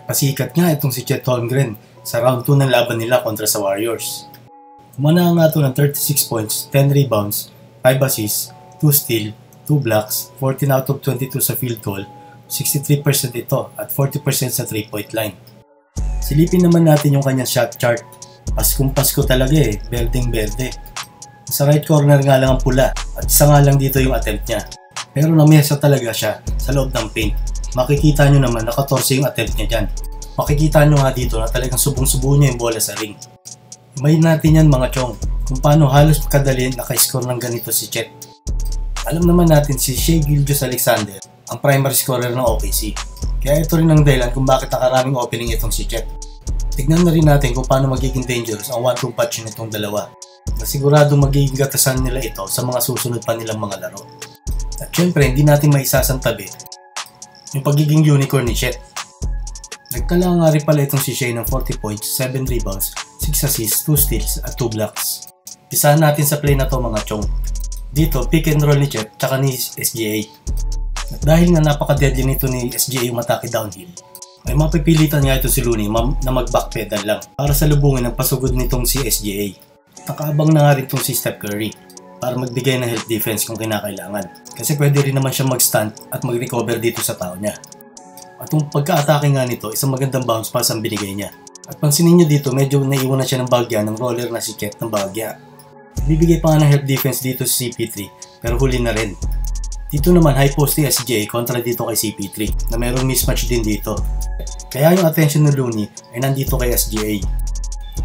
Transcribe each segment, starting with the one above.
Pasikat nga itong si Chet Holmgren sa round 2 ng laban nila kontra sa Warriors. Kumana nga ito ng 36 points, 10 rebounds, 5 assists, 2 steal, 2 blocks, 14 out of 22 sa field goal, 63% ito at 40% sa 3-point line. Silipin naman natin yung kanyang shot chart. Paskong Pasko talaga berdeng berde. Sa right corner nga lang ang pula at isa nga lang dito yung attempt niya. Pero namesa talaga siya sa loob ng paint. Makikita nyo naman na 14 yung attempt niya dyan. Makikita nyo nga dito na talagang subong-subo niya yung bola sa ring. Imayin natin yan mga chong kung paano halos kadali naka-score ng ganito si Chet. Alam naman natin si Shai Gilgeous-Alexander ang primary scorer ng OKC. Kaya ito rin ang dahilan kung bakit nakaraming opening itong si Chet. Tignan na rin natin kung paano magiging dangerous ang 1-2 punch nitong dalawa. Nasigurado magiging gatasan nila ito sa mga susunod pa nilang mga laro. At syempre hindi natin maisasantabi yung pagiging unicorn ni Chet. Nagtala nga rin pala itong si Shai ng 40 points, 7 rebounds, 6 assists, 2 steals at 2 blocks. Pisahan natin sa play na to mga chong. Dito pick and roll ni Chet tsaka ni SGA. At dahil nga napaka-deadly nito ni SGA yung matake downhill, ay mapipilitan nga ito si Looney na mag-backpedal lang para salubungin ang pasugod nitong si SGA. Nakaabang na nga rin itong si Steph Curry para magbigay ng help defense kung kinakailangan. Kasi pwede rin naman siya mag-stunt at mag-recover dito sa tao niya. At yung pagka-atake nga nito, isang magandang bounce pass ang binigay niya. At pansinin nyo dito, medyo naiwan na siya ng bagya ng roller na si Chet ng bagya. Bibigay pa nga ng help defense dito si CP3 pero huli na rin. Dito naman high post ni SGA kontra dito kay CP3 na mayroong mismatch din dito. Kaya yung attention ni Looney ay nandito kay SGA.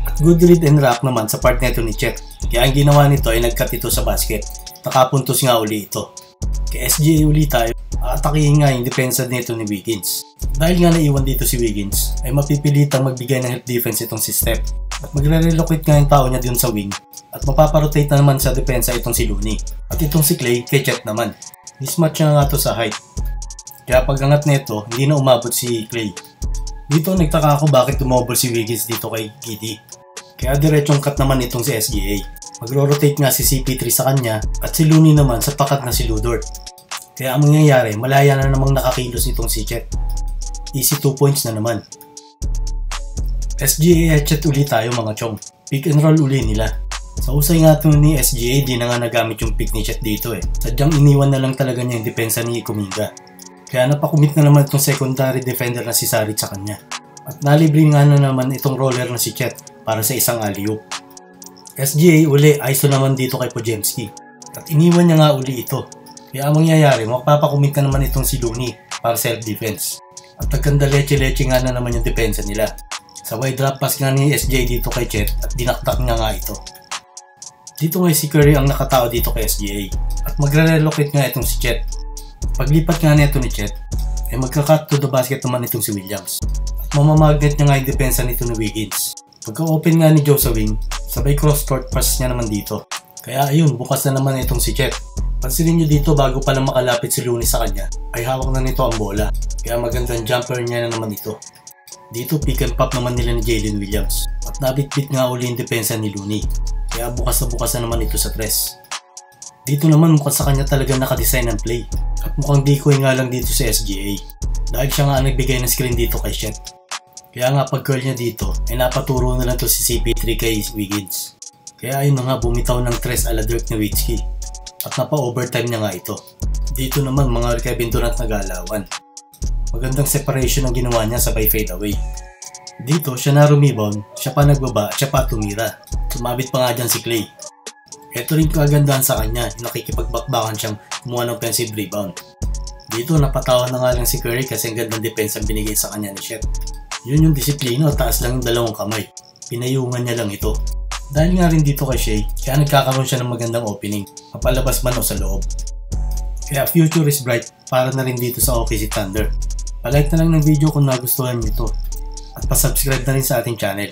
At good read and rock naman sa part neto ni Chet. Kaya ang ginawa nito ay nag-cut ito sa basket. Nakapuntos nga uli ito. Kay SGA uli tayo, aatakihin nga yung depensa nito ni Wiggins. Dahil nga naiwan dito si Wiggins, ay mapipilitang magbigay ng help defense itong si Steph. At magre-relocate nga yung tao niya dun sa wing. At mapaparotate na naman sa depensa itong si Looney. At itong si Klay kay Chet naman. Mismatch na nga to sa height. Kaya pag angat nito, hindi na umabot si Klay. Dito nagtaka ako bakit tumobol si Wiggins dito kay KD. Kaya diretsong cut naman itong si SGA. Magro-rotate nga si CP3 sa kanya at si Looney naman sa pakat na si Lu Dort. Kaya ang mangyayari, malaya na namang nakakilos itong si Chet. Easy 2 points na naman. SGA at Chet uli tayo mga chong. Pick and roll uli nila. Sa usay nga ito ni SGA, di na nga nagamit yung pick ni Chet dito Sadyang iniwan na lang talaga niya yung depensa ni Kuminga. Kaya napakumit na naman itong secondary defender na si Saric sa kanya. At nalibre nga na naman itong roller na si Chet para sa isang alley-oop. SGA uli, ISO naman dito kay Podziemski. At iniwan niya nga uli ito. Kaya ang mangyayari, mapapakumit na naman itong si Looney para self-defense. At nagkanda leche-leche nga na naman yung depensa nila. Sa wide drop pass nga ni SGA dito kay Chet at dinaktak niya nga ito. Dito nga si Curry ang nakatao dito kay SGA at magre-relocate nga itong si Chet. Paglipat nga nito ni Chet ay magka-cut to the basket naman itong si Williams at mamamagnet niya nga yung depensa nito ni Wiggins. Pagka-open nga ni Joe sa wing, sabay cross-court pass niya naman dito. Kaya ayun, bukas na naman itong si Chet. Pansinin nyo dito bago pa lang makalapit si Looney sa kanya ay hawak na nito ang bola. Kaya magandang jumper niya na naman ito. Dito pick and pop naman nila ni Jalen Williams at nabitbit nga uli yung depensa ni Looney. Kaya bukas na naman ito sa tres. Dito naman mukhang sa kanya talaga nakadesign ang play. At mukhang decoy nga lang dito sa SGA. Dahil siya nga nagbigay ng screen dito kay Chet. Kaya nga pag curl niya dito ay napaturo na lang to si CP3 kay Wiggins. Kaya ayun na nga bumitaw ng tres ala Dirk Nowitzki. At napa-overtime niya nga ito. Dito naman mga Kevin Durant na galawan. Magandang separation ang ginawa niya sabay fade away. Dito siya na rumebound, siya pa nagbaba, siya pa tumira. Sumabit pa nga dyan si Klay. Ito rin kagandahan sa kanya, nakikipagbakbakan siyang kumuha ng offensive rebound. Dito napatawa na nga lang si Curry kasi ang gandang depensa ang binigay sa kanya ni Chet. Yun yung disiplina, taas lang yung dalawang kamay. Pinayungan niya lang ito. Dahil nga rin dito kay Shai, kaya nagkakaroon siya ng magandang opening, mapalabas man o sa loob. Kaya future is bright para na rin dito sa OKC Thunder. Palike na lang ng video kung nagustuhan niyo ito. At pasubscribe na rin sa ating channel.